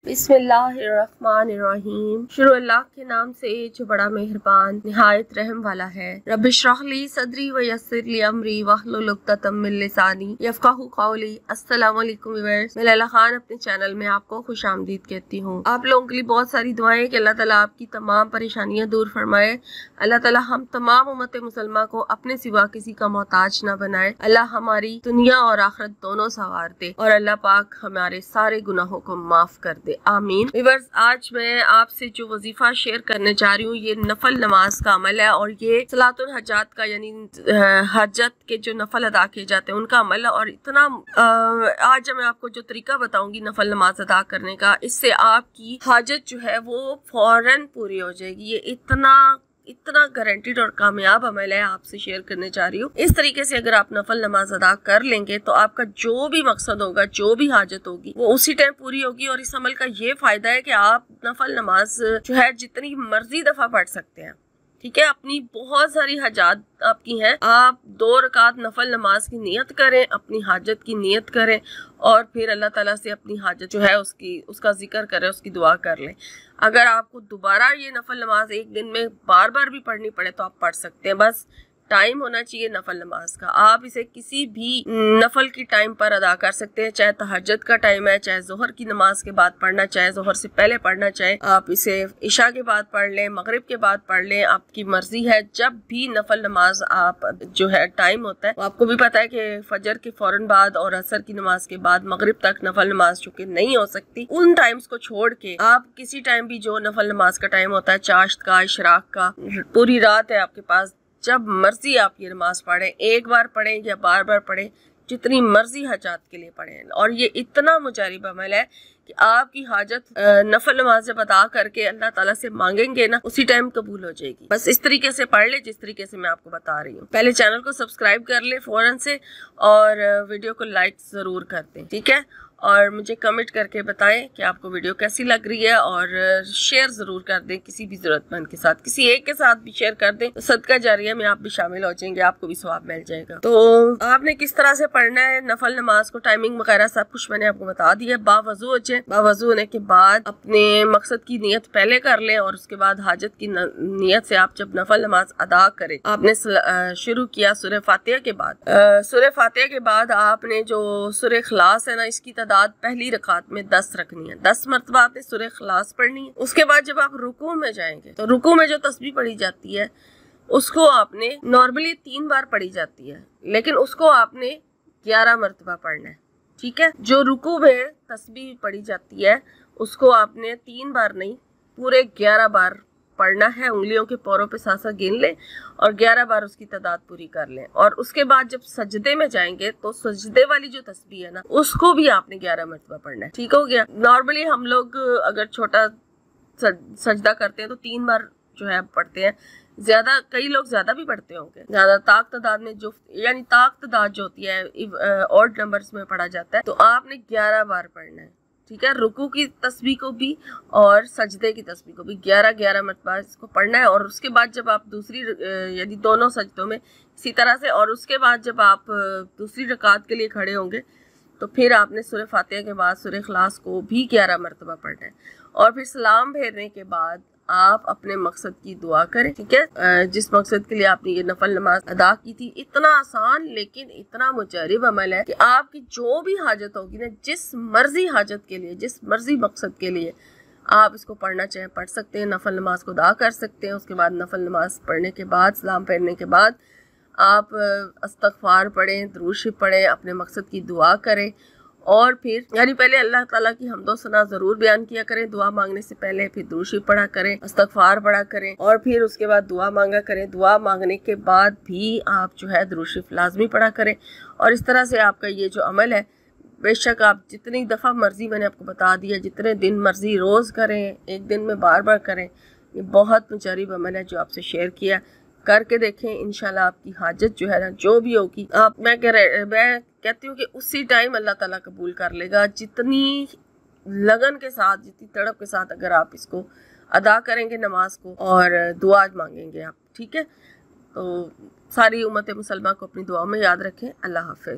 बिस्मिल्लाहिर्रहमानिर्रहीम। शुरू अल्लाह के नाम से जो बड़ा मेहरबान निहायत रहम वाला है। रब्बिश्रह ली सदरी व यस्सिर ली अमरी वहलुल उक़दतम मिन लिसानी यफ़क़हू क़ौली। अस्सलामु अलैकुम व्यूअर्स, मैं लैला खान अपने चैनल में आपको खुशामदीद कहती हूँ। आप लोगों के लिए बहुत सारी दुआएं कि अल्लाह ताला आपकी तमाम परेशानियां दूर फरमाए। अल्लाह ताला हम तमाम उम्मत मुसलमान को अपने सिवा किसी का मोहताज न बनाए। अल्लाह हमारी दुनिया और आखिरत दोनों संवार दे और अल्लाह पाक हमारे सारे गुनाहों को माफ कर दे, आमीन। व्यूअर्स, आज मैं आपसे जो वजीफा शेयर करने जा रही हूँ ये नफल नमाज का अमल है और ये सलातुल हजात का यानी हजत के जो नफल अदा किए जाते हैं उनका अमल है। और इतना आज मैं आपको जो तरीका बताऊंगी नफल नमाज अदा करने का, इससे आपकी हाजत जो है वो फौरन पूरी हो जाएगी। ये इतना गारंटीड और कामयाब अमल है, आपसे शेयर करने जा रही हूँ। इस तरीके से अगर आप नफल नमाज अदा कर लेंगे तो आपका जो भी मकसद होगा, जो भी हाजत होगी, वो उसी टाइम पूरी होगी। और इस अमल का ये फायदा है कि आप नफल नमाज जो है जितनी मर्जी दफा पढ़ सकते हैं, ठीक है। अपनी बहुत सारी हाजत आपकी हैं, आप 2 रकात नफल नमाज की नियत करें, अपनी हाजत की नियत करें और फिर अल्लाह ताला से अपनी हाजत जो है उसका जिक्र करें, उसकी दुआ कर लें। अगर आपको दोबारा ये नफल नमाज एक दिन में बार बार भी पढ़नी पड़े तो आप पढ़ सकते हैं, बस टाइम होना चाहिए नफल नमाज का। आप इसे किसी भी नफल की टाइम पर अदा कर सकते हैं, चाहे तहज्जुद का टाइम है, चाहे जोहर की नमाज के बाद पढ़ना, चाहे जोहर से पहले पढ़ना, चाहे आप इसे इशा के बाद पढ़ लें, मगरिब के बाद पढ़ लें, आपकी मर्जी है। जब भी नफल नमाज आप जो है टाइम होता है, आपको भी पता है कि फजर के फौरन बाद और असर की नमाज के बाद मगरिब तक नफल नमाज चूंकि नहीं हो सकती, उन टाइम्स को छोड़ के आप किसी टाइम भी जो नफल नमाज का टाइम होता है, चाश्त का, इशराक का, पूरी रात है आपके पास, जब मर्जी आप ये नमाज पढ़ें, एक बार पढ़ें या बार बार पढ़ें, जितनी मर्जी हाजत के लिए पढ़ें। और ये इतना मुजारिब अमल है कि आपकी हाजत नफल नमाज जब अदा करके अल्लाह ताला से मांगेंगे ना, उसी टाइम कबूल हो जाएगी। बस इस तरीके से पढ़ ले जिस तरीके से मैं आपको बता रही हूँ। पहले चैनल को सब्सक्राइब कर ले फौरन से और वीडियो को लाइक जरूर कर दें, ठीक है। और मुझे कमेंट करके बताएं कि आपको वीडियो कैसी लग रही है और शेयर जरूर कर दें किसी भी जरूरतमंद के साथ, किसी एक के साथ भी शेयर कर दें तो सदका जारिया में आप भी शामिल हो जाएंगे, आपको भी सवाब मिल जाएगा। तो आपने किस तरह से पढ़ना है नफल नमाज को, टाइमिंग वगैरह सब कुछ मैंने आपको बता दिया। बावजू होने के बाद अपने मकसद की नियत पहले कर लें और उसके बाद हाजत की नियत से आप जब नफल नमाज अदा करें, आपने शुरू किया सूरह फातिहा के बाद, सूरह फातिहा के बाद आपने जो सूरह इखलास है ना, इसकी तादाद पहली रकात में 10 रखनी है। 10 मरतबा आपने सूरह इखलास पढ़नी है। उसके बाद जब आप रुकू में जाएंगे तो रुकू में जो तस्बीह पढ़ी जाती है उसको आपने नॉर्मली 3 बार पढ़ी जाती है, लेकिन उसको आपने 11 मरतबा पढ़ना है, ठीक है। जो रुकू में तस्बीह पढ़ी जाती है उसको आपने 3 बार नहीं, पूरे 11 बार पढ़ना है। उंगलियों के पोरों पे साथ गिन लें और 11 बार उसकी तादाद पूरी कर लें। और उसके बाद जब सजदे में जाएंगे तो सजदे वाली जो तस्बीह है ना, उसको भी आपने 11 मरतबा पढ़ना है, ठीक हो गया। नॉर्मली हम लोग अगर छोटा सजदा करते हैं तो 3 बार जो है पढ़ते हैं, ज्यादा कई लोग ज्यादा भी पढ़ते होंगे। ज्यादा ताक तादाद में जो यानी ताक तादाद जो होती है ऑड नंबर्स में पढ़ा जाता है, तो आपने 11 बार पढ़ना है, ठीक है। रुकू की तस्बीह को भी और सजदे की तस्बीह को भी 11 मरतबा इसको पढ़ना है। और उसके बाद जब आप दूसरी यानी दोनों सजदों में इसी तरह से, और उसके बाद जब आप दूसरी रकात के लिए खड़े होंगे तो फिर आपने सूरह फातिहा के बाद सूरह इखलास को भी 11 मरतबा पढ़ना है। और फिर सलाम फेरने के बाद आप अपने मकसद की दुआ करें, ठीक है। जिस मकसद के लिए आपने ये नफल नमाज अदा की थी। इतना आसान लेकिन इतना मुजरिब अमल है कि आपकी जो भी हाजत होगी ना, जिस मर्जी हाजत के लिए, जिस मर्जी मकसद के लिए आप इसको पढ़ना चाहें पढ़ सकते हैं। नफल नमाज को अदा कर सकते हैं। उसके बाद नफल नमाज पढ़ने के बाद, सलाम फेरने के बाद आप इस्तग़फ़ार पढ़ें, दुरूद शरीफ पढ़ें, अपने मकसद की दुआ करें। और फिर यानी पहले अल्लाह ताला की हम्दो सना जरूर बयान किया करें दुआ मांगने से पहले, फिर दुरूद शरीफ पढ़ा करें, इस्तग़फ़ार पढ़ा करें और फिर उसके बाद दुआ मांगा करें। दुआ मांगने के बाद भी आप जो है दुरूद शरीफ लाजमी पढ़ा करें। और इस तरह से आपका ये जो अमल है, बेशक आप जितनी दफ़ा मर्जी, मैंने आपको बता दिया, जितने दिन मर्जी रोज़ करें, एक दिन में बार बार करें। ये बहुत मुजरिब अमल है जो आपसे शेयर किया, करके देखें। इंशाल्लाह आपकी हाजत जो है ना, जो भी होगी, मैं कहती हूँ कि उसी टाइम अल्लाह ताला कबूल कर लेगा। जितनी लगन के साथ, जितनी तड़प के साथ अगर आप इसको अदा करेंगे नमाज को और दुआ मांगेंगे आप, ठीक है। तो सारी उम्मत मुसलमान को अपनी दुआ में याद रखें। अल्लाह हाफिज।